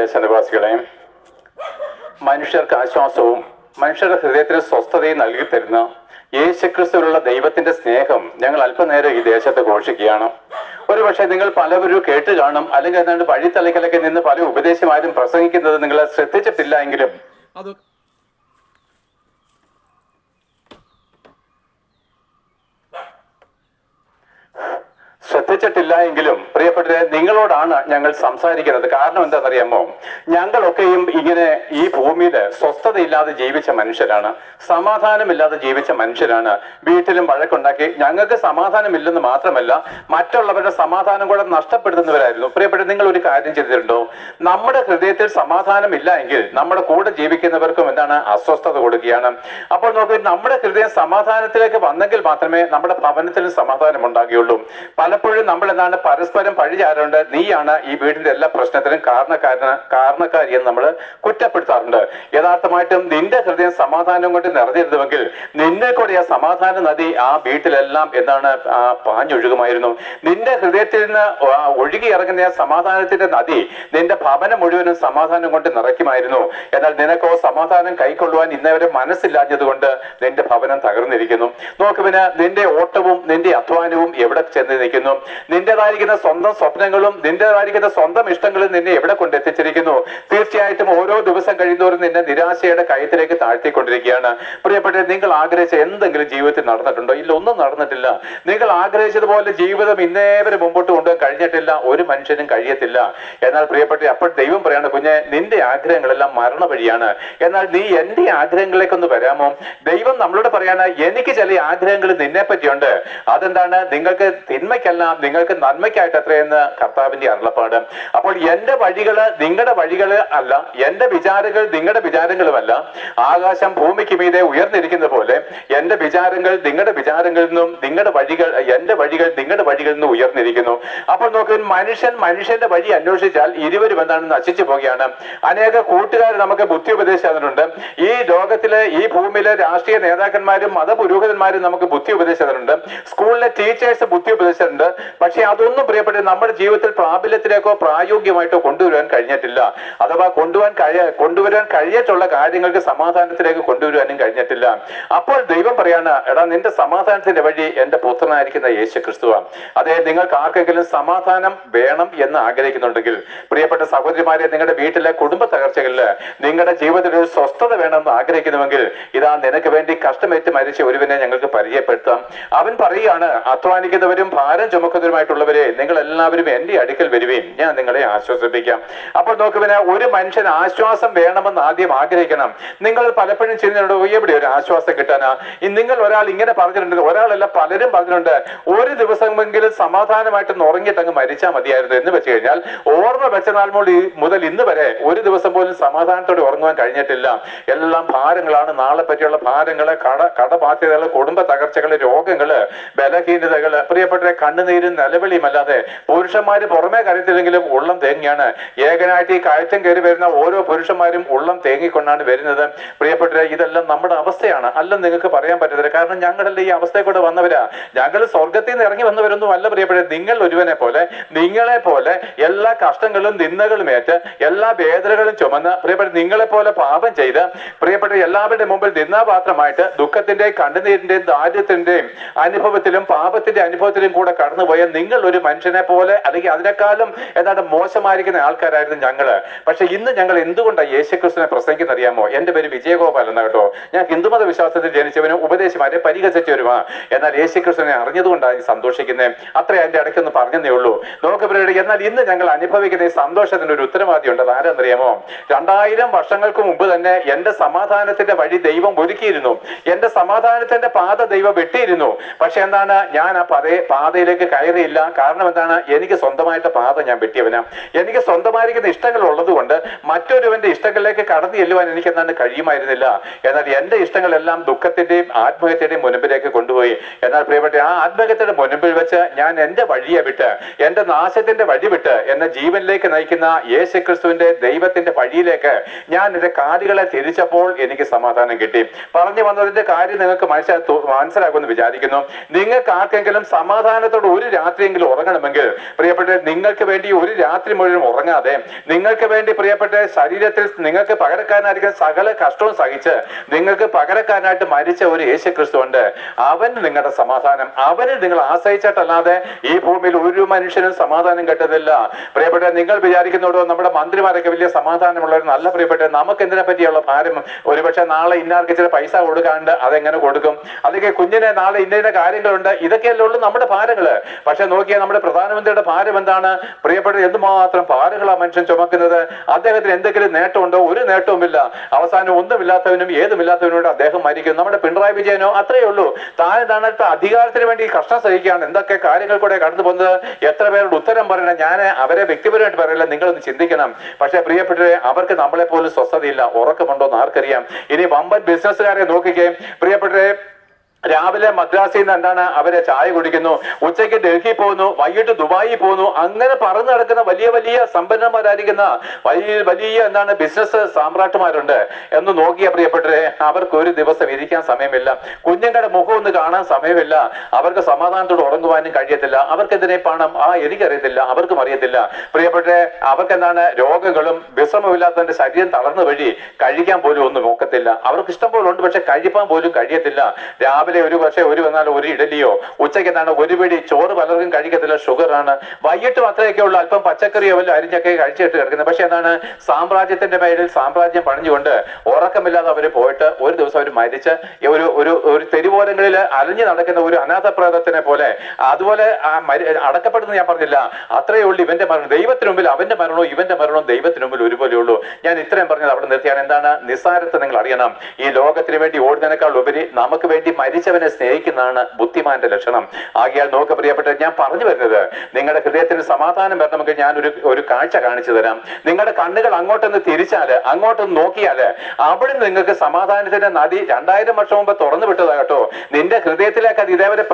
ദേശനിവാസികളെ, മനുഷ്യർക്ക് ആശ്വാസവും മനുഷ്യരുടെ ഹൃദയത്തിന് സ്വസ്ഥതയും നൽകി തരുന്ന യേശുക്രിസ്തുവിലുള്ള ദൈവത്തിന്റെ സ്നേഹം ഞങ്ങൾ അല്പനേരം ഈ ദേശത്ത് ഘോഷിക്കുകയാണ്. ഒരുപക്ഷെ നിങ്ങൾ പലവരും കേട്ട് കാണും, അല്ലെങ്കിൽ ഏതാണ്ട് വഴിത്തലക്കലൊക്കെ നിന്ന് പല ഉപദേശമാരും പ്രസംഗിക്കുന്നത് നിങ്ങൾ ശ്രദ്ധിച്ചിട്ടില്ല എങ്കിലും പ്രിയപ്പെട്ടവരെ, നിങ്ങളോടാണ് ഞങ്ങൾ സംസാരിക്കുന്നത്. കാരണം എന്താണെന്നറിയാമോ? ഞങ്ങളൊക്കെയും ഇങ്ങനെ ഈ ഭൂമിയിൽ സ്വസ്ഥതയില്ലാതെ ജീവിച്ച മനുഷ്യരാണ്, സമാധാനമില്ലാതെ ജീവിച്ച മനുഷ്യരാണ്. വീട്ടിലും വഴക്കുണ്ടാക്കി ഞങ്ങൾക്ക് സമാധാനമില്ലെന്ന് മാത്രമല്ല, മറ്റുള്ളവരുടെ സമാധാനം കൂടെ നഷ്ടപ്പെടുത്തുന്നവരായിരുന്നു. പ്രിയപ്പെട്ടവരെ, നിങ്ങൾ ഒരു കാര്യം ചെയ്തിട്ടുണ്ടോ? നമ്മുടെ ഹൃദയത്തിൽ സമാധാനമില്ല എങ്കിൽ നമ്മുടെ കൂടെ ജീവിക്കുന്നവർക്കും എന്താണ് അസ്വസ്ഥത കൊടുക്കുകയാണ്. അപ്പോൾ നോക്കി, നമ്മുടെ ഹൃദയം സമാധാനത്തിലേക്ക് വന്നെങ്കിൽ മാത്രമേ നമ്മുടെ ഭവനത്തിലും സമാധാനം ഉണ്ടാകുകയുള്ളൂ. പലപ്പോഴും നമ്മൾ എന്താണ് പരസ്പരം പഴിചാരുണ്ട്, നീയാണ് ഈ വീടിന്റെ എല്ലാ പ്രശ്നത്തിനും കാരണക്കാരി എന്ന് നമ്മൾ കുറ്റപ്പെടുത്താറുണ്ട്. യഥാർത്ഥമായിട്ടും നിന്റെ ഹൃദയം സമാധാനം കൊണ്ട് നിറഞ്ഞിരുന്നുവെങ്കിൽ നിന്നെ കൂടെ ആ സമാധാന നദി ആ വീട്ടിലെല്ലാം എന്താണ് പാഞ്ഞൊഴുകുമായിരുന്നു. നിന്റെ ഹൃദയത്തിൽ നിന്ന് ഒഴുകി ഇറങ്ങുന്ന ആ സമാധാനത്തിന്റെ നദി നിന്റെ ഭവനം മുഴുവനും സമാധാനം കൊണ്ട് നിറയ്ക്കുമായിരുന്നു. എന്നാൽ നിനക്കോ സമാധാനം കൈക്കൊള്ളുവാൻ ഇന്നവരെ മനസ്സില്ലാഞ്ഞത് കൊണ്ട് നിന്റെ ഭവനം തകർന്നിരിക്കുന്നു. നോക്ക്, പിന്നെ നിന്റെ ഓട്ടവും നിന്റെ അധ്വാനവും എവിടെ ചെന്ന് നിൽക്കുന്നു? നിന്റേതായിരിക്കുന്ന സ്വന്തം സ്വപ്നങ്ങളും നിന്റേതായിരിക്കുന്ന സ്വന്തം ഇഷ്ടങ്ങളും നിന്നെ എവിടെ കൊണ്ടെത്തിച്ചിരിക്കുന്നു? തീർച്ചയായിട്ടും ഓരോ ദിവസം കഴിയുന്നവരും നിന്നെ നിരാശയുടെ കയത്തിലേക്ക് താഴ്ത്തിക്കൊണ്ടിരിക്കുകയാണ്. പ്രിയപ്പെട്ട, നിങ്ങൾ ആഗ്രഹിച്ച എന്തെങ്കിലും ജീവിതത്തിൽ നടന്നിട്ടുണ്ടോ? ഇല്ല, ഒന്നും നടന്നിട്ടില്ല. നിങ്ങൾ ആഗ്രഹിച്ചതുപോലെ ജീവിതം ഇന്നേവരെ മുമ്പോട്ട് കൊണ്ടുപോകാൻ കഴിഞ്ഞിട്ടില്ല, ഒരു മനുഷ്യനും കഴിയത്തില്ല. എന്നാൽ പ്രിയപ്പെട്ട, അപ്പോൾ ദൈവം പറയാണ്, കുഞ്ഞെ, നിന്റെ ആഗ്രഹങ്ങളെല്ലാം മരണ വഴിയാണ്. എന്നാൽ നീ എന്റെ ആഗ്രഹങ്ങളിലേക്കൊന്ന് വരാമോ? ദൈവം നമ്മളോട് പറയാണ്, എനിക്ക് ചില ആഗ്രഹങ്ങൾ നിന്നെ പറ്റിയുണ്ട്. അതെന്താണ്? നിങ്ങൾക്ക് തിന്മയ്ക്കല്ല, നിങ്ങൾക്ക് നന്മയ്ക്കായിട്ട് അത്രയെന്ന് കർത്താവിന്റെ അരുളപ്പാട്. അപ്പോൾ എന്റെ വഴികള് നിങ്ങളുടെ വഴികള് അല്ല, എന്റെ വിചാരങ്ങൾ നിങ്ങളുടെ വിചാരങ്ങളുമല്ല. ആകാശം ഭൂമിക്ക് മീതെ ഉയർന്നിരിക്കുന്ന പോലെ എന്റെ വിചാരങ്ങൾ നിങ്ങളുടെ വിചാരങ്ങളിൽ നിന്നും എന്റെ വഴികൾ നിങ്ങളുടെ വഴികളിൽ നിന്നും ഉയർന്നിരിക്കുന്നു. അപ്പോൾ നോക്കുക, മനുഷ്യന്റെ വഴി അന്വേഷിച്ചാൽ ഇരുവരും എന്താണ് നശിച്ചു പോവുകയാണ്. അനേക കൂട്ടുകാർ നമുക്ക് ബുദ്ധി ഉപദേശിച്ചിട്ടുണ്ട്. ഈ ലോകത്തിലെ ഈ ഭൂമിയിലെ രാഷ്ട്രീയ നേതാക്കന്മാരും മതപുരോഹിതന്മാരും നമുക്ക് ബുദ്ധി ഉപദേശിച്ചിട്ടുണ്ട്. സ്കൂളിലെ ടീച്ചേഴ്സ് ബുദ്ധി ഉപദേശിച്ചിട്ടുണ്ട്. പക്ഷെ അതൊന്നും പ്രിയപ്പെട്ട നമ്മുടെ ജീവിതത്തിൽ പ്രാബല്യത്തിലേക്കോ പ്രായോഗികമായിട്ടോ കൊണ്ടുവരാൻ കഴിഞ്ഞിട്ടില്ല. അഥവാ കൊണ്ടുവരാൻ കഴിയിട്ടുള്ള കാര്യങ്ങൾക്ക് സമാധാനത്തിലേക്ക് കൊണ്ടുവരാനും കഴിഞ്ഞിട്ടില്ല. അപ്പോൾ ദൈവം പറയാണ്, എടാ, നിന്റെ സമാധാനത്തിന്റെ വഴി എന്റെ പുത്രനായിരിക്കുന്ന യേശു ക്രിസ്തുവാണ്. അതെ, നിങ്ങൾക്ക് ആർക്കെങ്കിലും സമാധാനം വേണം എന്ന് ആഗ്രഹിക്കുന്നുണ്ടെങ്കിൽ, പ്രിയപ്പെട്ട സഹോദരിമാരെ, നിങ്ങളുടെ വീട്ടിലെ കുടുംബ തകർച്ചകളില് നിങ്ങളുടെ ജീവിതത്തിൽ ഒരു സ്വസ്ഥത വേണമെന്ന് ആഗ്രഹിക്കുന്നുവെങ്കിൽ, ഇതാ നിനക്ക് വേണ്ടി കഷ്ടമേറ്റ് മരിച്ച ഒരുവനെ ഞങ്ങൾക്ക് പരിചയപ്പെടുത്താം. അവൻ പറയുകയാണ്, അധ്വാനിക്കുന്നവരും ഭാരം ചുമക്കുന്നവരുമായിട്ടുള്ളവരെ, നിങ്ങൾ എല്ലാവരും എന്റെ അടുക്കൽ വരുവീൻ, ഞാൻ നിങ്ങളെ ആശ്വസിപ്പിക്കാം. അപ്പോൾ നോക്കുവിന്, ഒരു മനുഷ്യൻ ആശ്വാസം വേണമെന്ന് ആദ്യം ആഗ്രഹിക്കണം. നിങ്ങൾ പലപ്പോഴും ചെയ്യുന്നുണ്ടോ? എവിടെ ഒരു ആശ്വാസം കിട്ടാനാ? നിങ്ങൾ ഒരാൾ ഇങ്ങനെ പറഞ്ഞിട്ടുണ്ട്, ഒരാളല്ല പലരും പറഞ്ഞിട്ടുണ്ട്, ഒരു ദിവസമെങ്കിലും സമാധാനമായിട്ട് ഉറങ്ങിയിട്ട് അങ്ങ് മരിച്ചാൽ മതിയായിരുന്നു എന്ന് വെച്ച് കഴിഞ്ഞാൽ, ഓർമ്മ വെച്ച നാൾ മുതൽ ഇന്ന് വരെ ഒരു ദിവസം പോലും സമാധാനത്തോടെ ഉറങ്ങുവാൻ കഴിഞ്ഞിട്ടില്ല. എല്ലാം ഭാരങ്ങളാണ്, നാളെ പറ്റിയുള്ള ഭാരങ്ങള്, കടബാധ്യതകള്, കുടുംബ തകർച്ചകള്, രോഗങ്ങള്, ബലഹീനതകള്. പ്രിയപ്പെട്ട, കണ്ണുനീരും നിലവിളിയുമല്ലാതെ പുരുഷന്മാര് പുറമേ കരത്തില്ലെങ്കിലും ഉള്ളം തേങ്ങിയാണ്. ഏകനായിട്ട് ഈ കയറ്റം കയറി വരുന്ന ഓരോ പുരുഷന്മാരും ഉള്ളം തേങ്ങിക്കൊണ്ടാണ് വരുന്നത്. പ്രിയപ്പെട്ട, ഇതെല്ലാം നമ്മുടെ അവസ്ഥയാണ്, അല്ലെന്ന് നിങ്ങൾക്ക് പറയാൻ പറ്റത്തില്ല. കാരണം ഞങ്ങളല്ലേ ഈ അവസ്ഥയെ കൂടെ വന്നവരാ. ഞങ്ങൾ സ്വർഗത്തിൽ നിന്ന് ഇറങ്ങി വന്നവരൊന്നും അല്ല. പ്രിയപ്പെട്ട, നിങ്ങൾ ഒരുവനെ പോലെ, നിങ്ങളെ പോലെ എല്ലാ കഷ്ടങ്ങളും നിന്ദകളും ഏറ്റ് എല്ലാ വേദനകളും ചുമന്ന്, പ്രിയപ്പെട്ട, നിങ്ങളെ പോലെ പാപം ചെയ്ത്, പ്രിയപ്പെട്ട, എല്ലാവരുടെ മുമ്പിൽ നിന്നാപാത്രമായിട്ട് ദുഃഖത്തിന്റെയും കണ്ണുനീരിന്റെയും ദാരിദ്ര്യത്തിന്റെയും അനുഭവത്തിലും പാപത്തിന്റെ അനുഭവത്തിലും കൂടെ കടന്നുപോയ നിങ്ങൾ ഒരു മനുഷ്യനെ പോലെ, അല്ലെങ്കിൽ അതിനേക്കാളും ഏതാണ്ട് മോശമായിരിക്കുന്ന ആൾക്കാരായിരുന്നു ഞങ്ങള്. പക്ഷെ ഇന്ന് ഞങ്ങൾ എന്തുകൊണ്ടാണ് യേശുക്രിസ്തുവിനെ പ്രസംഗിക്കുന്ന അറിയാമോ? എന്റെ പേര് വിജയഗോപാൽ എന്നാ കേട്ടോ. ഞാൻ ഹിന്ദുമത വിശ്വാസത്തിൽ ജനിച്ചവനും ഉപദേശിമാരെ പരിഹസിച്ചവരുമാ. എന്നാൽ യേശുക്രിസ്തുവിനെ അറിഞ്ഞതുകൊണ്ടാണ് സന്തോഷിക്കുന്നത്. അത്ര എന്റെ ഇടയ്ക്കൊന്ന് പറഞ്ഞതേ ഉള്ളൂ. നോക്ക് പിന്നീട്, എന്നാൽ ഇന്ന് ഞങ്ങൾ അനുഭവിക്കുന്ന ഈ സന്തോഷത്തിന് ഒരു ഉത്തരവാദി ഉണ്ട്. അത് ആരെന്നറിയാമോ? 2000 വർഷങ്ങൾക്ക് മുമ്പ് തന്നെ എന്റെ സമാധാനത്തിന്റെ വഴി ദൈവം ഒരുക്കിയിരുന്നു. എന്റെ സമാധാനത്തിന്റെ പാത ദൈവം വെട്ടിയിരുന്നു. പക്ഷെ എന്താണ്, ഞാൻ ആ പാതയിലേക്ക് കയറിയില്ല. കാരണം എന്താണ്? എനിക്ക് സ്വന്തമായിട്ട് പാത ഞാൻ വെട്ടിയവനാ. എനിക്ക് സ്വന്തമായിരിക്കുന്ന ഇഷ്ടങ്ങൾ ഉള്ളത് കൊണ്ട് മറ്റൊരുവന്റെ ഇഷ്ടങ്ങളിലേക്ക് കടന്നു ചെല്ലുവാൻ എനിക്ക് എന്താണ് കഴിയുമായിരുന്നില്ല. എന്നാൽ എന്റെ ഇഷ്ടങ്ങളെല്ലാം ദുഃഖത്തിന്റെയും ആത്മഹത്യയുടെയും മുൻപിലേക്ക് കൊണ്ടുപോയി. എന്നാൽ പ്രിയപ്പെട്ട, ആ ആത്മഹത്യയുടെ മുൻപിൽ വെച്ച് ഞാൻ എന്റെ വഴിയെ വിട്ട്, എന്റെ നാശത്തിന്റെ വഴി വിട്ട് എന്നെ ജീവനിലേക്ക് നയിക്കുന്ന യേശുക്രിസ്തുവിന്റെ ദൈവത്തിന്റെ വഴിയിലേക്ക് ഞാൻ എന്റെ കാലുകളെ തിരിച്ചപ്പോൾ എനിക്ക് സമാധാനം കിട്ടി. പറഞ്ഞു വന്നതിന്റെ കാര്യം നിങ്ങൾക്ക് മനസ്സിലാക്കുമെന്ന് വിചാരിക്കുന്നു. നിങ്ങൾക്ക് ആർക്കെങ്കിലും സമാധാനത്തോട് ഒരു ഒരു രാത്രിയെങ്കിലും ഉറങ്ങണമെങ്കിൽ പ്രിയപ്പെട്ട നിങ്ങൾക്ക് വേണ്ടി ഒരു രാത്രി മുഴുവൻ ഉറങ്ങാതെ നിങ്ങൾക്ക് വേണ്ടി പ്രിയപ്പെട്ട ശരീരത്തിൽ നിങ്ങൾക്ക് പകരക്കാരനായിരിക്കുന്ന സകല കഷ്ടവും സഹിച്ച് നിങ്ങൾക്ക് പകരക്കാരനായിട്ട് മരിച്ച ഒരു യേശു ക്രിസ്തു ഉണ്ട്. അവൻ നിങ്ങളുടെ സമാധാനം. അവനിൽ നിങ്ങൾ ആശ്രയിച്ചിട്ടല്ലാതെ ഈ ഭൂമിയിൽ ഒരു മനുഷ്യനും സമാധാനം കിട്ടുന്നില്ല. പ്രിയപ്പെട്ട നിങ്ങൾ വിചാരിക്കുന്നതോ നമ്മുടെ മന്ത്രിമാരൊക്കെ വലിയ സമാധാനമുള്ളവർ നല്ല. പ്രിയപ്പെട്ട നമുക്ക് എന്തിനെ പറ്റിയുള്ള ഭാരം? ഒരുപക്ഷെ നാളെ ഇന്നാർക്ക് ചില പൈസ കൊടുക്കാണ്ട് അതെങ്ങനെ കൊടുക്കും, അല്ലെങ്കിൽ കുഞ്ഞിനെ നാളെ ഇന്ന കാര്യങ്ങളുണ്ട്, ഇതൊക്കെയല്ലേ ഉള്ളൂ നമ്മുടെ ഭാരങ്ങള്. പക്ഷെ നോക്കിയാൽ നമ്മുടെ പ്രധാനമന്ത്രിയുടെ ഭാരം എന്താണ്? പ്രിയപ്പെട്ട എന്തുമാത്രം ഭാരങ്ങളാ മനുഷ്യൻ ചുമക്കുന്നത്. അദ്ദേഹത്തിന് എന്തെങ്കിലും നേട്ടമുണ്ടോ? ഒരു നേട്ടവുമില്ല. അവസാനം ഒന്നുമില്ലാത്തവനും ഏതുമില്ലാത്തവനോട് അദ്ദേഹം മരിക്കും. നമ്മുടെ പിണറായി വിജയനോ അത്രയേ ഉള്ളൂ. താൻ എന്താണ് അധികാരത്തിന് വേണ്ടി കഷ്ടം സഹിക്കുകയാണ്. എന്തൊക്കെ കാര്യങ്ങൾ കൂടെ കടന്നു പോകുന്നത്. എത്ര പേരുടെ ഉത്തരം പറയണം? ഞാൻ അവരെ വ്യക്തിപരമായിട്ട് പറയില്ല, നിങ്ങളൊന്ന് ചിന്തിക്കണം. പക്ഷെ പ്രിയപ്പെട്ടവരെ, അവർക്ക് നമ്മളെ പോലും സ്വസ്ഥതയില്ല. ഉറക്കമുണ്ടോ എന്ന് ആർക്കറിയാം? ഇനി വമ്പൻ ബിസിനസ്സുകാരെ നോക്കിക്കേ പ്രിയപ്പെട്ടവരെ. രാവിലെ മദ്രാസിൽ നിന്ന് എന്താണ് അവരെ ചായ കുടിക്കുന്നു, ഉച്ചയ്ക്ക് ഡൽഹി പോകുന്നു, വൈകിട്ട് ദുബായി പോകുന്നു. അങ്ങനെ പറന്നു നടക്കുന്ന വലിയ വലിയ സമ്പന്നന്മാരായിരിക്കുന്ന വലിയ എന്താണ് ബിസിനസ് സാമ്രാട്ടുമാരുണ്ട് എന്ന് നോക്കിയ പ്രിയപ്പെട്ടവരെ, അവർക്ക് ഒരു ദിവസം ഇരിക്കാൻ സമയമില്ല. കുഞ്ഞുങ്ങളുടെ മുഖം ഒന്ന് കാണാൻ സമയമില്ല. അവർക്ക് സമാധാനത്തോട് ഉറങ്ങുവാനും കഴിയത്തില്ല. അവർക്ക് എന്തിനെ പണം? എനിക്കറിയത്തില്ല, അവർക്കും അറിയത്തില്ല. പ്രിയപ്പെട്ടവരെ, അവർക്ക് എന്താണ് രോഗങ്ങളും വിശ്രമമില്ലാത്തതിന്റെ ശരീരം തളർന്നു വഴി കഴിക്കാൻ പോലും ഒന്നും നോക്കത്തില്ല. അവർക്ക് ഇഷ്ടം പോലെ ഉണ്ട്, പക്ഷെ കഴിപ്പാൻ പോലും കഴിയത്തില്ല. രാവിലെ ഒരു വന്നാൽ ഒരു ഇഡലിയോ, ഉച്ചയ്ക്ക് എന്താണ് ഒരു പിടി ചോറ് പലർക്കും കഴിക്കത്തില്ല, ഷുഗറാണ്. വൈകിട്ടും അത്രയൊക്കെ ഉള്ളു, അല്പം പച്ചക്കറിയോ വല്ല അരിഞ്ഞൊക്കെ കഴിച്ചിട്ട് കിടക്കുന്നത്. പക്ഷെ എന്താണ് സാമ്രാജ്യത്തിന്റെ പേരിൽ സാമ്രാജ്യം പണിഞ്ഞുകൊണ്ട് ഉറക്കമില്ലാതെ അവർ പോയിട്ട് ഒരു ദിവസം അവർ മരിച്ച് ഒരു തെരുവോരങ്ങളിൽ അലഞ്ഞു നടക്കുന്ന ഒരു അനാഥപ്രേതത്തിനെ പോലെ അതുപോലെ അടക്കപ്പെടുന്ന ഞാൻ പറഞ്ഞില്ല. അത്രയേ ഉള്ളൂ ഇവന്റെ മരണം. ദൈവത്തിന് മുമ്പിൽ അവന്റെ മരണവും ഇവന്റെ മരണവും ദൈവത്തിന് മുമ്പിൽ ഒരുപോലെ ഉള്ളൂ. ഞാൻ ഇത്രയും പറഞ്ഞത് അവിടെ നിർത്തിയാണ്. എന്താണ് നിസ്സാരത്തെ നിങ്ങൾ അറിയണം. ഈ ലോകത്തിന് വേണ്ടി ഓടുന്നതിനേക്കാൾ ഉപരി നമുക്ക് വേണ്ടി മരിച്ചവനെ സ്നേഹിക്കുന്നതാണ് ബുദ്ധിമാന്റെ ലക്ഷണം. ആകിയാൽ നോക്ക് പ്രിയപ്പെട്ട, ഞാൻ പറഞ്ഞു വരുന്നത് നിങ്ങളുടെ ഹൃദയത്തിന് സമാധാനം വരണമെങ്കിൽ ഞാൻ ഒരു കാഴ്ച കാണിച്ചു തരാം. നിങ്ങളുടെ കണ്ണുകൾ അങ്ങോട്ടൊന്ന് തിരിച്ചാല്, അങ്ങോട്ടൊന്ന് നോക്കിയാല് അവിടെ നിങ്ങൾക്ക് സമാധാനത്തിന്റെ നദി 2000 വർഷം മുമ്പ് തുറന്നു വിട്ടതാകട്ടോ. നിന്റെ ഹൃദയത്തിലേക്ക് അത് ഇതേവരെ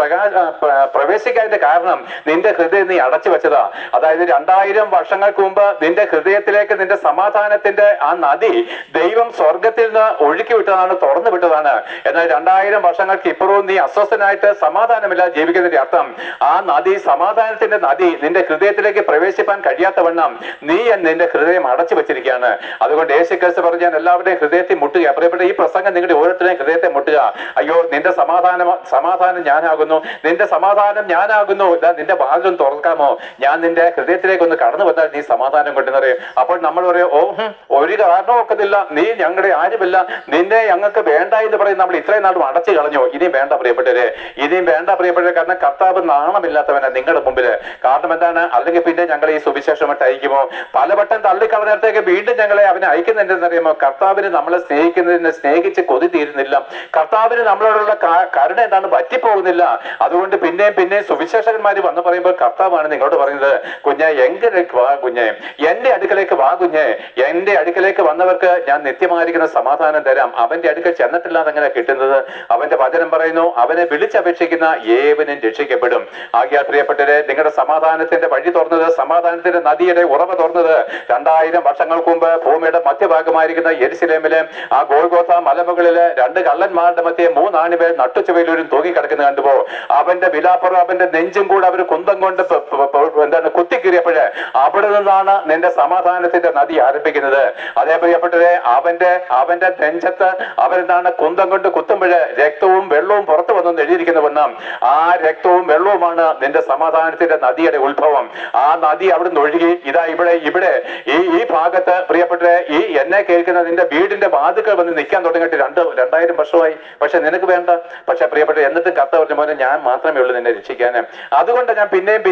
പ്രവേശിക്കാതിന്റെ കാരണം നിന്റെ ഹൃദയം നീ അടച്ചു വെച്ചതാ. അതായത് 2000 വർഷങ്ങൾക്ക് മുമ്പ് നിന്റെ ഹൃദയത്തിലേക്ക് നിന്റെ സമാധാനത്തിന്റെ ആ നദി ദൈവം സ്വർഗത്തിൽ നിന്ന് ഒഴുക്കി വിട്ടതാണ്, തുറന്നു വിട്ടതാണ്. എന്നാൽ 2000 വർഷങ്ങൾക്ക് ഇപ്പുറവും നീ അസ്വസ്ഥനായിട്ട് സമാധാനമില്ലാതെ ജീവിക്കുന്നതിന്റെ അർത്ഥം ആ നദി, സമാധാനത്തിന്റെ നദി നിന്റെ ഹൃദയത്തിലേക്ക് പ്രവേശിപ്പാൻ കഴിയാത്തവണ്ണം നീ നിന്റെ ഹൃദയം അടച്ചു വെച്ചിരിക്കുകയാണ്. അതുകൊണ്ട് യേശു ക്രിസ്തു പറഞ്ഞു, ഞാൻ എല്ലാവരുടെയും ഹൃദയത്തിൽ മുട്ടുക. പ്രിയപ്പെട്ട, ഈ പ്രസംഗം നിങ്ങളുടെ ഓരോരുത്തരുടെയും ഹൃദയത്തെ മുട്ടുക. അയ്യോ, നിന്റെ സമാധാനം ഞാനാകുന്നു, നിന്റെ സമാധാനം ഞാനാകുന്നു. നിന്റെ വാതിലും തുറക്കാമോ? ഞാൻ നിന്റെ ഹൃദയത്തിലേക്ക് ഒന്ന് കടന്നു വന്നാൽ നീ സമാധാനം കൊണ്ടെന്ന് പറയും. അപ്പോൾ നമ്മൾ പറയും, ഒരു കാരണവും ഒക്കത്തില്ല, നീ ഞങ്ങളുടെ ആരുമില്ല, നിന്നെ ഞങ്ങൾക്ക് വേണ്ട എന്ന് പറയും. നമ്മൾ ഇത്രയും നാളും അടച്ചു കളഞ്ഞു. ഇനിയും വേണ്ട പ്രിയപ്പെട്ടവരെ, ഇനിയും വേണ്ട പ്രിയപ്പെട്ടവരെ. കാരണം കർത്താവ് നാണമില്ലാത്തവനാ നിങ്ങളുടെ മുമ്പില്. കാരണം എന്താണ്? അല്ലെങ്കിൽ പിന്നെ ഞങ്ങളെ ഈ സുവിശേഷമായിട്ട് അയക്കുമോ? പലവട്ടം തള്ളിക്കളഞ്ഞിടത്തേക്ക് വീണ്ടും ഞങ്ങളെ അവനെ അയക്കുന്നുണ്ടെന്നറിയുമോ? കർത്താവിന് നമ്മളെ സ്നേഹിച്ച് കൊതി തീരുന്നില്ല. കർത്താവിന് നമ്മളോടുള്ള കരുണ എന്താണ്? പറ്റിപ്പോകുന്നില്ല. അതുകൊണ്ട് പിന്നെയും സുവിശേഷകന്മാര് വന്ന് പറയുമ്പോൾ കർത്താവാണ് നിങ്ങളോട് പറയുന്നത്, കുഞ്ഞെ എങ്കിലേക്ക് വാ, കുഞ്ഞെ എന്റെ അടുക്കലേക്ക് വാ, കുഞ്ഞെ എന്റെ അടുക്കലേക്ക് വന്നവർക്ക് ഞാൻ നിത്യമായിരിക്കുന്ന സമാധാനം തരാം. അവന്റെ അടുക്കൽ ചെന്നിട്ടില്ലാതെ എങ്ങനെ കിട്ടുന്നത്? അവന്റെ വചനം പറയുന്നു, അവനെ വിളിച്ചപേക്ഷിക്കുന്ന ഏവനും രക്ഷിക്കപ്പെടും. ആകിയാൽ പ്രിയപ്പെട്ടവരെ, നിങ്ങളുടെ സമാധാനത്തിന്റെ വഴി തുറന്നത്, സമാധാനത്തിന്റെ നദിയുടെ ഉറവ തുറന്നത് 2000 വർഷങ്ങൾക്ക് മുമ്പ് ഭൂമിയുടെ മധ്യഭാഗമായിരിക്കുന്ന യെരുശലേമിലെ ആ ഗോൽഗോഥ മലമുകളില് 2 കള്ളന്മാരുടെ മധ്യേ 3 ആണിമേൽ നട്ടുച്ചുവയിലൂരും തൂങ്ങിക്കിടക്കുന്ന കണ്ടുപോ. അവന്റെ വിലാപ്പുറം, അവന്റെ നെഞ്ചും കൂടെ അവർ കുന്തം കൊണ്ട് എന്താണ് കുത്തിക്കീറിയപ്പോഴ് അവിടെ നിന്നാണ് നിന്റെ സമാധാനത്തിന്റെ നദി ആരംഭിക്കുന്നത്. അതേ പ്രിയപ്പെട്ടവരെ, അവന്റെ നെഞ്ചത്ത് അവരെന്താണ് കുന്തം കൊണ്ട് കുത്തുമ്പോഴ് രക്തവും വെള്ളവും പുറത്തു വന്നെന്ന് എഴുതിയിരിക്കുന്ന വണ്ണം ആ രക്തവും വെള്ളവുമാണ് നിന്റെ സമാധാനത്തിന്റെ നദിയുടെ ഉത്ഭവം. ആ നദി അവിടുന്ന് ഒഴുകി ഇതാ ഇവിടെ ഈ ഭാഗത്ത് പ്രിയപ്പെട്ടവരെ, ഈ എന്നെ കേൾക്കുന്ന നിന്റെ വീടിന്റെ വാതുക്കൾ വന്ന് നിൽക്കാൻ തുടങ്ങിയിട്ട് 2000 വർഷമായി. പക്ഷെ നിനക്ക് വേണ്ട. പക്ഷെ പ്രിയപ്പെട്ട, എന്നിട്ടും കർത്താവ് പറഞ്ഞ പോലെ ഞാൻ മാത്രമേ ഉള്ളൂ നിന്നെ രക്ഷിക്കാൻ. അതുകൊണ്ട് ഞാൻ പിന്നെയും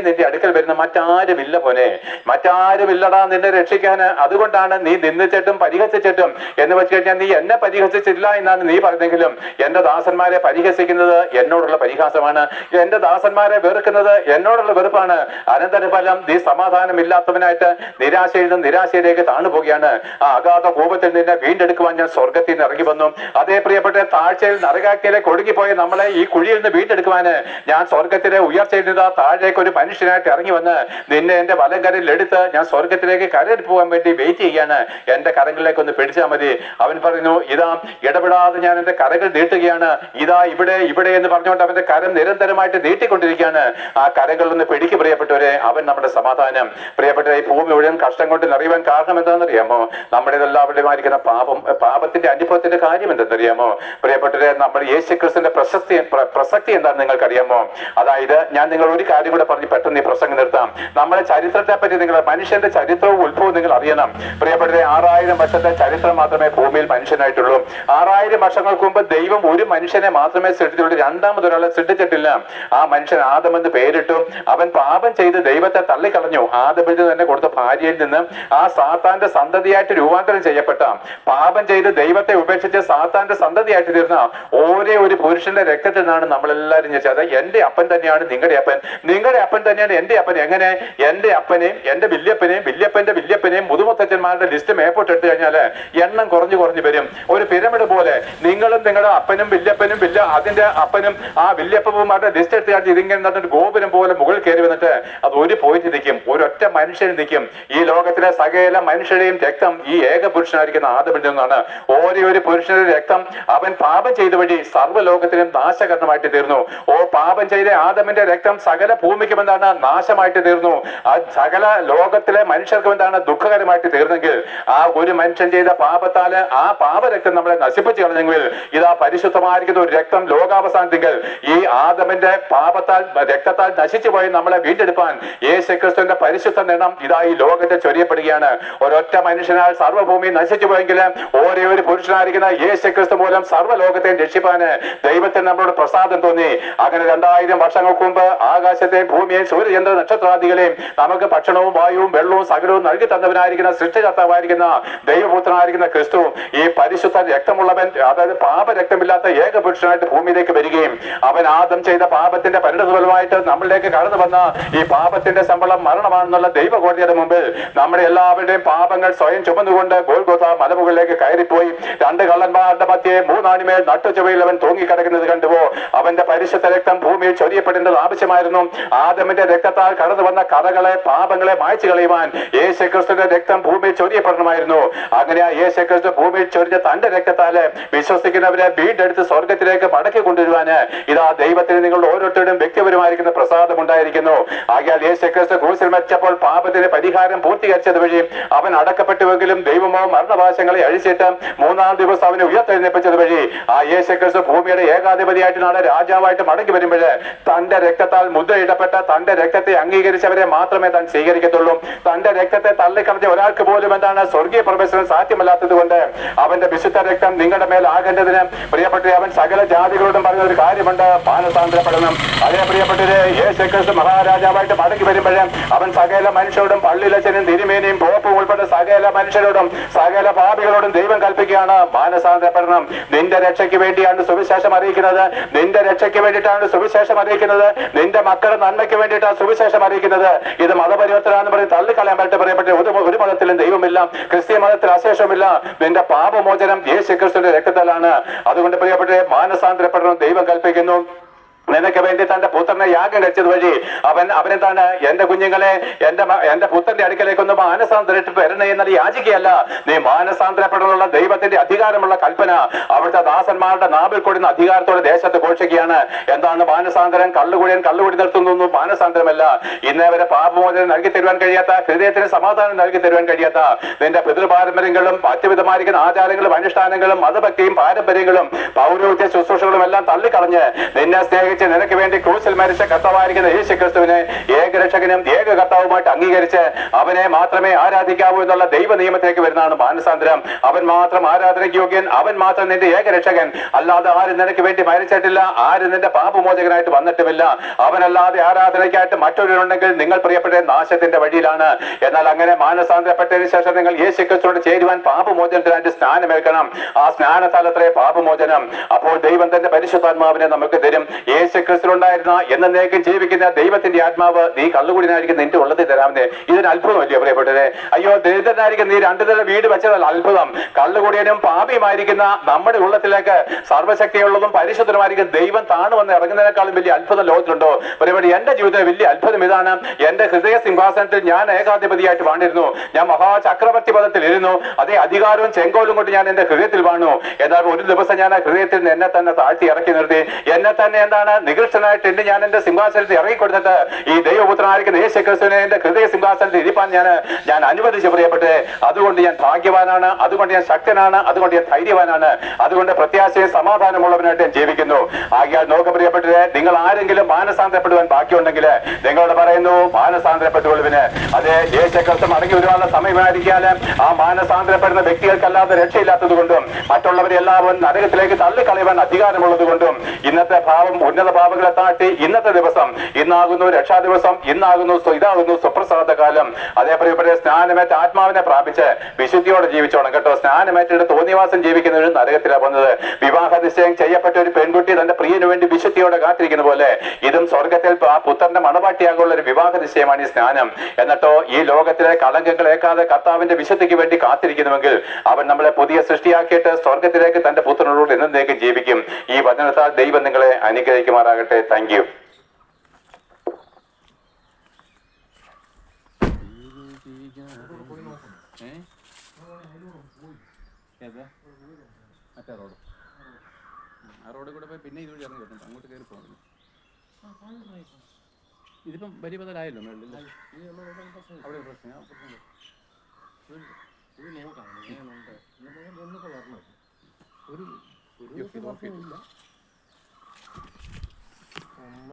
നിന്റെ അടുക്കൽ വരുന്ന മറ്റാരുമില്ല പോനെ, മറ്റാരുമില്ലടാ നിന്നെ രക്ഷിക്കാൻ. അതുകൊണ്ടാണ് നീ നിന്ദിച്ചിട്ടും പരിഹസിച്ചിട്ടും എന്ന് വെച്ച് കഴിഞ്ഞാൽ നീ എന്നെ പരിഹസിച്ചില്ല എന്നാണ് നീ പറഞ്ഞെങ്കിലും എന്റെ ദാസന്മാരെ പരിഹസിക്കുന്നത് എന്നോടുള്ള പരിഹാസമാണ്. എന്റെ ദാസന്മാരെ വെറുക്കുന്നത് എന്നോടുള്ള വെറുപ്പാണ്. അനന്തരഫലം നീ സമാധാനമില്ലാത്തവനായിട്ട് നിരാശയിൽ നിന്ന് നിരാശയിലേക്ക് താണു പോവുകയാണ്. ആ അഗാധ കോപത്തിൽ നിന്നെ വീണ്ടെടുക്കുവാൻ ഞാൻ സ്വർഗത്തിൽ നിന്ന് ഇറങ്ങി വന്നു. അതേ പ്രിയപ്പെട്ട, താഴ്ചയിൽ നരകാഗ്നിയിലേക്ക് ഒഴുകിപ്പോയ നമ്മളെ ഈ കുഴിയിൽ നിന്ന് വീണ്ടെടുക്കുവാന് ഞാൻ സ്വർഗത്തിലെ ഉയർച്ചയിൽ നിന്ന് താഴേക്ക് ഒരു മനുഷ്യനായിട്ട് ഇറങ്ങി വന്ന് നിന്നെ എന്റെ വലങ്കരയിൽ എടുത്ത് ഞാൻ സ്വർഗത്തിലേക്ക് കരയിൽ പോകാൻ വേണ്ടി വെയിറ്റ് ചെയ്യാണ്. എന്റെ കരങ്ങളിലേക്ക് ഒന്ന് പിടിച്ചാൽ മതി. അവൻ പറയുന്നു, ഇതാ ഇടപെടാതെ ഞാൻ എന്റെ കരകൾ നീട്ടുകയാണ്. ഇതാ ഇവിടെ ഇവിടെ എന്ന് പറഞ്ഞുകൊണ്ട് അവന്റെ കരം നിരന്തരമായിട്ട് നീട്ടിക്കൊണ്ടിരിക്കുകയാണ്. ആ കരങ്ങളിൽ നിന്ന് പിടിക്ക് പ്രിയപ്പെട്ടവരെ, അവൻ നമ്മുടെ സമാധാനം. പ്രിയപ്പെട്ടവരെ, ഈ ഭൂമി മുഴുവൻ കഷ്ടം കൊണ്ട് നിറയുവാൻ കാരണം എന്താണെന്നറിയാമോ? നമ്മുടെ എല്ലാവരുമായിരിക്കുന്ന പാപത്തിന്റെ അനുഭവത്തിന്റെ കാര്യം എന്തെന്നറിയാമോ? പ്രിയപ്പെട്ടവരെ, നമ്മൾ യേശുക്രിസ്തുവിന്റെ പ്രസക്തി എന്താണെന്ന് നിങ്ങൾക്കറിയാമോ? അതായത് ഞാൻ നിങ്ങൾ ഒരു കാര്യം കൂടെ പറഞ്ഞ് പെട്ടെന്ന് ഈ പ്രസംഗം നിർത്താം. നമ്മുടെ ചരിത്രത്തെ പറ്റി, നിങ്ങളുടെ മനുഷ്യന്റെ ചരിത്രവും ഉത്ഭവവും നിങ്ങൾ അറിയണം. പ്രിയപ്പെട്ടവരെ, 6000 വർഷത്തെ ചരിത്രം മാത്രമേ ഭൂമിയിൽ മനുഷ്യനായിട്ടുള്ളൂ. 6000 വർഷങ്ങൾക്ക് മുമ്പ് ദൈവം ഒരു മനുഷ്യനെ മാത്രമേ സൃഷ്ടിച്ചുള്ളൂ, രണ്ടാമതൊരാളെ സൃഷ്ടിച്ചിട്ടില്ല. ആ മനുഷ്യൻ ആദം എന്ന് പേരിട്ടു. അവൻ പാപം ചെയ്ത് ദൈവത്തെ തള്ളിക്കളഞ്ഞു. ആദമിന് തന്നെ കൊടുത്ത ഭാര്യയിൽ നിന്ന് ആ സാത്താന്റെ സന്തതിയായിട്ട് രൂപാന്തരം ചെയ്യപ്പെട്ട, പാപം ചെയ്ത് ദൈവത്തെ ഉപേക്ഷിച്ച് സാത്താന്റെ സന്തതിയായിട്ട് തീർന്ന ഒരേ ഒരു പുരുഷന്റെ രക്തത്തിൽ നിന്നാണ് നമ്മളെല്ലാവരും ജനിച്ചത്. എന്റെ അപ്പൻ തന്നെയാണ് നിങ്ങളുടെ അപ്പൻ, നിങ്ങളുടെ അപ്പൻ തന്നെയാണ് എന്റെ അപ്പൻ. എങ്ങനെ? എന്റെ അപ്പനെയും എന്റെ വല്യപ്പനെയും വല്യപ്പന്റെ വല്യപ്പനെയും മുതുമുത്തച്ഛന്മാരുടെ ലിസ്റ്റ് മേപ്പോട്ട് എടുത്തു കഴിഞ്ഞാല് എണ്ണം കുറഞ്ഞു വരും. ഒരു പിരമിഡ് പോലെ നിങ്ങളും നിങ്ങളുടെ അപ്പനും വല്യപ്പനും അതിന്റെ അപ്പനും ആ വല്യപ്പന്മാരുടെ ലിസ്റ്റ് എടുത്ത് കാട്ടി ഇതിങ്ങനെ നടന്നിട്ട് ഗോപുരം പോലെ മുകളിൽ കയറി വന്നിട്ട് അത് ഒരു പോയിട്ട് നിൽക്കും, ഒരൊറ്റ മനുഷ്യൻ നിൽക്കും. ഈ ലോകത്തിലെ സകല മനുഷ്യരുടെയും രക്തം ഈ ഏക പുരുഷനായിരിക്കുന്ന ആദമിൽ നിന്നാണ്. ഓരോ ഒരു പുരുഷന്റെ രക്തം അവൻ പാപം ചെയ്ത വഴി സർവ്വലോകത്തിനും നാശകരണമായിട്ട് തീർന്നു. പാപം ചെയ്ത ആദമിന്റെ രക്തം സകല ഭൂമിക്കും എന്താണ്? നാശമായിട്ട് തീർന്നു. ആ സകല ലോകത്തിലെ മനുഷ്യർക്കും എന്താണ്? ദുഃഖകരമായിട്ട് തീർന്നെങ്കിൽ ആ ഒരു മനുഷ്യൻ ചെയ്ത പാപത്താല് ആ പാപരക്തം നമ്മളെ നശിപ്പിച്ചു കളഞ്ഞെങ്കിൽ ഇതാ പരിശുദ്ധമായിരിക്കുന്ന ഒരു രക്തം ലോകാവസാനത്തിൽ ഈ ആദമിന്റെ പാപത്താൽ രക്തത്താൽ നശിച്ചു പോയി നമ്മളെ വീണ്ടെടുപ്പാൻ യേശുക്രിസ്തുവിന്റെ പരിശുദ്ധ നിണം ഇതാ ഈ ലോകത്തെ ചൊരിയപ്പെടുകയാണ്. ഒരൊറ്റ മനുഷ്യനാൽ സർവ്വഭൂമി നശിച്ചു പോയെങ്കിൽ ഒരേ ഒരു പുരുഷനായിരിക്കുന്ന യേശുക്രിസ്തു മൂലം സർവ്വലോകത്തെയും രക്ഷിപ്പാന് ദൈവത്തിന് നമ്മളോട് പ്രസാദം തോന്നി. അങ്ങനെ 2000 വർഷങ്ങൾക്ക് മുമ്പ് ആകാശത്തെയും ഭൂമിയെയും സൂര്യചന്ദ്ര നക്ഷത്രാദികളെയും നമുക്ക് ഭക്ഷണവും വായുവും വെള്ളവും സകലവും നൽകി തന്നവനായിരിക്കുന്ന സൃഷ്ടികർത്താവായിരിക്കുന്ന ദൈവപുത്രനായിരിക്കുന്ന ക്രിസ്തു ഈ പരിശുദ്ധ രക്തമുള്ളവൻ, അതായത് പാപരക്തമില്ലാത്ത ഏക പുരുഷനായിട്ട് ഭൂമിയിലേക്ക് വരികയും അവൻ ആദം ചെയ്ത പാപത്തിന്റെ പരിണതഫലമായിട്ട് നമ്മളിലേക്ക് കടന്നു വന്ന ഈ പാപത്തിന്റെ ശമ്പളം മരണമാണെന്നുള്ള ദൈവകോടതിയുടെ മുമ്പിൽ നമ്മുടെ എല്ലാവരുടെയും പാപങ്ങൾ സ്വയം ചുമന്നുകൊണ്ട് ഗോൽഗോഥ മലമുകളിലേക്ക് കയറിപ്പോയി 2 കള്ളന്മാരുടെ മധ്യേ 3 ആണിമേൽ നട്ടുചുവയിൽ അവൻ തൂങ്ങിക്കിടക്കുന്നത് കണ്ടുവോ? അവന്റെ പരിശുദ്ധ രക്തം ഭൂമിയിൽ ചൊരിയപ്പെടേണ്ടത് ആവശ്യമായിരുന്നു. ആദമിന്റെ രക്തത്താൽ കടന്നു വന്ന കറകളെ പാപങ്ങളെ മായ്ച്ചു കളയുവാൻ യേശുക്രിസ്തുവിന്റെ രക്തം ഭൂമിയിൽ ചൊരിയപ്പെടണമായിരുന്നു. അങ്ങനെ ആ യേശുക്രിസ്തു ഭൂമിയിൽ ചൊരിഞ്ഞ തന്റെ രക്തത്താല് വിശ്വസിക്കുന്നവരെ വീണ്ടെടുത്ത് സ്വർഗത്തിലേക്ക് മടക്കി കൊണ്ടുവരുവാന് ഇതാ ദൈവത്തിന് നിങ്ങളുടെ ഓരോരുത്തരുടെയും വ്യക്തിപരമായിരിക്കുന്ന പ്രസാദം ഉണ്ടായിരിക്കുന്നു. ആകയാൽ യേശുക്രിസ്തു ക്രൂശിൽ മരിച്ചപ്പോൾ പാപത്തിന് പരിഹാരം പൂർത്തീകരിച്ചത് വഴി അവൻ അടക്കപ്പെട്ടുവെങ്കിലും ദൈവമോ മരണവാശങ്ങളെ അഴിച്ചിട്ട് 3-ാം ദിവസം അവനെ ഉയർത്തെഴുന്നേൽപ്പിച്ചത് വഴി ആ യേശുക്രിസ്തു ഭൂമിയുടെ ഏകാധിപതിയായിട്ട് നാളെ രാജാവായിട്ട് മടങ്ങി വരുമ്പോൾ തന്റെ രക്തത്താൽ മുദ്രയിടപ്പെട്ട തന്റെ രക്തത്തെ അംഗീകരിച്ചവരെ മാത്രമേ താൻ സ്വീകരിക്കത്തുള്ളൂ. തന്റെ രക്തത്തെ തള്ളിക്കളഞ്ഞ ഒരാൾക്ക് പോലും എന്താണ് സ്വർഗീയ പ്രവേശനം സാധ്യമല്ലാത്തത് കൊണ്ട് അവന്റെ വിശുദ്ധ രക്തം നിങ്ങളുടെ മേൽ ആകേണ്ടതിന് പ്രിയപ്പെട്ട അവൻ സകല ജാതികളോടും പറഞ്ഞ ഒരു കാര്യമുണ്ട്, മാനസാന്തരപ്പെടണം. അതേ പ്രിയപ്പെട്ടത് യേശുക്രിസ്തു മഹാരാജാവായിട്ട് മടങ്ങി വരുമ്പോൾ അവൻ സകല മനുഷ്യരോടും പള്ളിയിലച്ചനും തിരുമേനിയും പോപ്പും ഉൾപ്പെട്ട സകല മനുഷ്യരോടും സകല പാപികളോടും ദൈവം കൽപ്പിക്കുകയാണ്, മാനസാന്തരപ്പെടണം. നിന്റെ രക്ഷയ്ക്ക് വേണ്ടിയാണ് സുവിശേഷം അറിയിക്കുന്നത്, നിന്റെ രക്ഷയ്ക്ക് വേണ്ടിയിട്ടാണ് സുവിശേഷം അറിയിക്കുന്നത്, നിന്റെ മക്കളുടെ നന്മയ്ക്ക് വേണ്ടിയിട്ടാണ് സുവിശേഷം അറിയിക്കുന്നത്. ഇത് മതപരിവർത്തനം പറഞ്ഞ് തള്ളിക്കളയാൻ പറ്റും. പ്രിയപ്പെട്ട ഒരു മതത്തിലും ദൈവമില്ല, ക്രിസ്ത്യ മതത്തിൽ അശേഷമില്ല. നിന്റെ പാപമോചനം യേശുക്രിസ്തുവിന്റെ രക്തത്താലാണ്. അതുകൊണ്ട് പ്രിയപ്പെട്ട മാനസാന്തരപ്പെടണം ദൈവം കൽപ്പിക്കുന്നു. നിനക്ക് വേണ്ടി തന്റെ പുത്രനെ യാഗം കഴിച്ചത് വഴി അവനെന്താണ്? എന്റെ കുഞ്ഞുങ്ങളെ എന്റെ പുത്രന്റെ അടുക്കലേക്കൊന്ന് മാനസാന്തരപ്പെട്ട് വരണേ എന്നാൽ യാചിക്കുകയല്ല, നീ മാനസാന്തരപ്പെടാനുള്ള ദൈവത്തിന്റെ അധികാരമുള്ള കൽപ്പന അവിടുത്തെ ദാസന്മാരുടെ നാവിൽ കൊടുന്ന അധികാരത്തോടെ ദേശത്ത് ഘോഷിക്കുകയാണ്. എന്താണ് മാനസാന്തരം? കള്ളുകുടി നിർത്തുന്നു മാനസാന്തരമല്ല. ഇന്നേ വരെ പാപമോചനം നൽകി തരുവാൻ കഴിയാത്ത, ഹൃദയത്തിന് സമാധാനം നൽകി തരുവാൻ കഴിയാത്ത നിന്റെ പിതൃപാരമ്പര്യങ്ങളും അത്യവിധമായിരിക്കുന്ന ആചാരങ്ങളും അനുഷ്ഠാനങ്ങളും മതഭക്തിയും പാരമ്പര്യങ്ങളും പൗരോഹിത്യ ശുശ്രൂഷകളും എല്ലാം തള്ളിക്കളഞ്ഞ് നിന്നെ സ്നേഹിച്ച് നിനക്ക് വേണ്ടി ക്രൂശിൽ മരിച്ച കർത്താവായിരിക്കുന്ന യേശുക്രിസ്തുവിനെ ഏകരക്ഷകനും ഏക കർത്താവുമായിട്ട് അംഗീകരിച്ച് അവനെ മാത്രമേ ആരാധിക്കാവൂ എന്നുള്ള ദൈവ നിയമത്തിലേക്ക് വരുന്നതാണ് മാനസാന്തരം. അവൻ മാത്രം ആരാധനയ്ക്ക് യോഗ്യൻ, അവൻ മാത്രം നിന്റെ ഏകരക്ഷകൻ. അല്ലാതെ ആരും നിനക്ക് വേണ്ടി മരിച്ചിട്ടില്ല, ആരും നിന്റെ പാപമോചകനായിട്ട് വന്നിട്ടുമില്ല. അവനല്ലാതെ ആരാധനയ്ക്കായിട്ട് മറ്റൊരുണ്ടെങ്കിൽ നിങ്ങൾ പ്രിയപ്പെട്ട നാശത്തിന്റെ വഴിയിലാണ്. എന്നാൽ അങ്ങനെ മാനസാന്തരപ്പെട്ടതിന് ശേഷം നിങ്ങൾ യേശുക്രിസ്തുവോട് ചേരുവാൻ പാപമോചനത്തിനായിട്ട് സ്നാനമേൽക്കണം. ആ സ്നാനത്താലത്രേ പാപമോചനം. അപ്പോൾ ദൈവം തന്റെ പരിശുദ്ധാത്മാവിനെ നമുക്ക് തരും. യേശുക്രിസ്തുവിലുണ്ടായിരുന്ന എന്നേക്കും ജീവിക്കുന്ന ദൈവത്തിന്റെ ആത്മാവ് നീ കള്ളുകുടിനായിരിക്കും നിന്റെ ഉള്ളത്തിൽ തരാമെന്ന്. ഇതൊരു അത്ഭുതമല്ലേ പ്രിയപ്പെട്ടത്? അയ്യോ, ദരിദ്രനായിരിക്കും നീ 2 നില വീട് വെച്ചതല്ല അത്ഭുതം. കള്ളുകുടിയനും പാപിയുമായിരിക്കുന്ന നമ്മുടെ ഉള്ളത്തിലേക്ക് സർവ്വശക്തിയുള്ളതും പരിശുദ്ധനുമായിരിക്കും ദൈവം താണു വന്ന് ഇറങ്ങുന്നതിനേക്കാളും വലിയ അത്ഭുതം ലോകത്തിലുണ്ടോ? പ്രിയപ്പെട്ട എന്റെ ജീവിതത്തിലെ വലിയ അത്ഭുതം ഇതാണ്. എന്റെ ഹൃദയ സിംഹാസനത്തിൽ ഞാൻ ഏകാധിപതിയായിട്ട് വാണിരുന്നു. ഞാൻ മഹാചക്രവർത്തി പദത്തിൽ ഇരുന്നു. അതേ അധികാരവും ചെങ്കോലും കൊണ്ട് ഞാൻ എന്റെ ഹൃദയത്തിൽ വാണു. എന്നാൽ ഒരു ദിവസം ഞാൻ ഹൃദയത്തിൽ നിന്ന് എന്നെ തന്നെ താഴ്ത്തി ഇറക്കി നിർത്തി എന്നെ തന്നെ എന്താണ് നികൃഷ്ടനായിട്ട് ഞാൻ എന്റെ സിംഹാസനത്തിൽ ഇറങ്ങിക്കൊടുത്തിട്ട് ഈ ദൈവപുത്രനായിരിക്കുന്ന യേശുക്രിസ്തുവിനെ എന്റെ ഹൃദയ സിംഹാസനത്തിൽ ഇരിപ്പാൻ ഞാൻ അനുവദിച്ച് പ്രിയപ്പെട്ടെ. അതുകൊണ്ട് ഞാൻ ഭാഗ്യവാനാണ്, അതുകൊണ്ട് ഞാൻ ശക്തനാണ്, അതുകൊണ്ട് ഞാൻ ധൈര്യവാനാണ്, അതുകൊണ്ട് പ്രത്യാശയും സമാധാനമുള്ളവനായിട്ട് ഞാൻ ജീവിക്കുന്നു. ആകിയാൽ നോക്ക് പ്രിയപ്പെട്ടെ, നിങ്ങൾ ആരെങ്കിലും മാനസാന്തരപ്പെടുവാൻ ബാക്കിയുണ്ടെങ്കിൽ നിങ്ങളോട് പറയുന്നു, മാനസാന്തരപ്പെട്ടുകൊള്ളുവിന്. അതേ യേശുക്രിസ്തു മടങ്ങി വരുവാനുള്ള സമയമായിരിക്കാലും ആ മാനസാന്തരപ്പെടുന്ന വ്യക്തികൾക്കല്ലാതെ രക്ഷയില്ലാത്തത് കൊണ്ടും മറ്റുള്ളവരെ എല്ലാവരും നരകത്തിലേക്ക് തള്ളിക്കളയുവാൻ അധികാരമുള്ളത് കൊണ്ടും ഇന്നത്തെ ഭാവം ഉന്നത ഭാവങ്ങളെ താട്ടി ഇന്നത്തെ ദിവസം ഇന്നാകുന്നു രക്ഷാ ദിവസം, ഇതാകുന്നു സുപ്രസാദ കാലം. അതേ പ്രിയപ്പെട്ട സ്നാനമേറ്റ ആത്മാവിനെ പ്രാപിച്ച് വിശുദ്ധിയോടെ ജീവിച്ചോണം കേട്ടോ. സ്നാനമേറ്റിട്ട് തോന്നിവാസം ജീവിക്കുന്ന ഒരു നരകത്തിലാണ് വന്നത്. വിവാഹ നിശ്ചയം ചെയ്യപ്പെട്ട ഒരു പെൺകുട്ടി തന്റെ പ്രിയന് വേണ്ടി വിശുദ്ധിയോടെ കാത്തിരിക്കുന്ന പോലെ ഇതും സ്വർഗത്തിൽ ആ പുത്രന്റെ മണവാട്ടിയാകുള്ള ഒരു വിവാഹ നിശ്ചയമാണ് ഈ സ്നാനം. എന്നിട്ടോ ഈ ലോകത്തിലെ കളങ്കങ്ങൾ ഏക്കാതെ കർത്താവിന്റെ വിശുദ്ധിക്ക് വേണ്ടി കാത്തിരിക്കുന്നുവെങ്കിൽ അവൻ നമ്മളെ പുതിയ സൃഷ്ടിയാക്കിയിട്ട് സ്വർഗത്തിലേക്ക് തന്റെ പുത്രനോട് എന്നേക്കും ജീവിക്കും. ഈ വചനത്താൽ ദൈവം നിങ്ങളെ അനുഗ്രഹിക്കുമാറാകട്ടെ. Thank you. മറ്റേ റോഡ് ആ റോഡിൽ കൂടെ പോയി പിന്നെ ഇതുവഴി ഇറങ്ങി വരുന്നുണ്ട്, അങ്ങോട്ട് കയറി പോകുന്നു. ഇതിപ്പം വലിയ ബദലായല്ലോ മേളിൽ. അവിടെ പ്രശ്നം ഒരു